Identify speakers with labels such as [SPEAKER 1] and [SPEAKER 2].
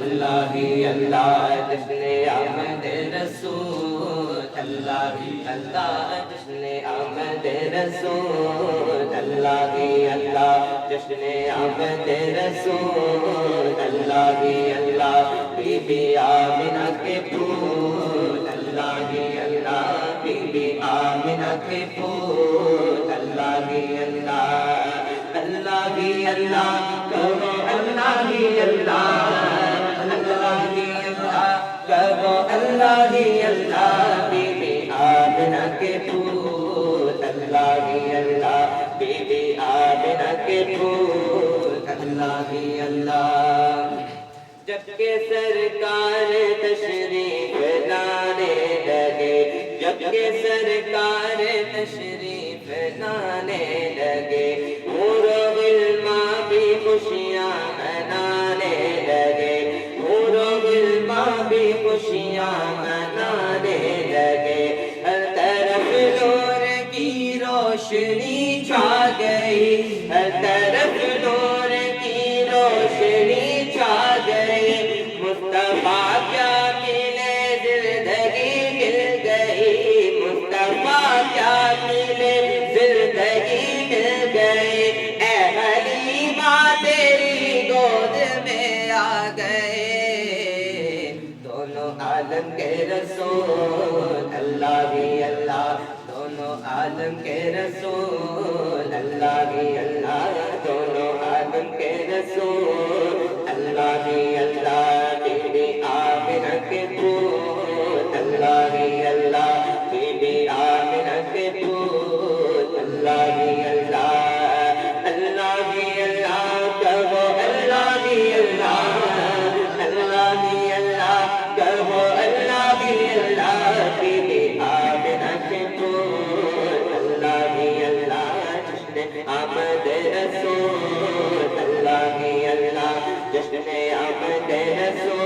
[SPEAKER 1] اللہ ہی اللہ جشن آمد رسول، اللہ ہی اللہ جشن آمد رسول، اللہ ہی اللہ جشن آمد رسول، اللہ ہی اللہ بی بی آمنہ کے پھول، اللہ ہی اللہ بی بی آمنہ کے پھول، اللہ ہی اللہ، اللہ ہی اللہ کہو اللہ ہی اللہ، اللہ ہی اللہ کہو اللہ ہی اللہ بی بی آمنہ کے پھول، اللہ ہی اللہ بی بی آمنہ کے پھول، اللہ ہی اللہ۔ جب کہ سرکار تشریف لانے لگے، جب کہ سرکار تشریف لانے لگے، حور و غلمان بھی خوشیاں منانے لگے، حور و غلمان بھی خوشیاں منانے لگے، ہر طرف نور کی روشنی چھا گئی، ہر طرف نور کی روشنی چھا گئی، مصطفیٰ کیا ملے زندگی مل گئی، مصطفیٰ کیا ملے زندگی مل گئی، اے حلیمہ تیری گود میں آ گئے دونوں عالم کے رسول، اللہ ہی اللہ دونوں عالم کے رسول، اللہ ہی اللہ دونوں عالم کے رسول، اللہ ہی اللہ بی بی آمنہ کے پھول، اللہ ہی اللہ بی بی آمنہ کے پھول، اللہ ہی اللہ، اللہ ہی اللہ کہو اللہ ہی اللہ، اللہ ہی اللہ کہو اللہ ہی اللہ بی بی آمنہ کے پھول، اللہ ہی اللہ جشن آمد رسول، اللہ ہی اللہ جشن آمد رسول۔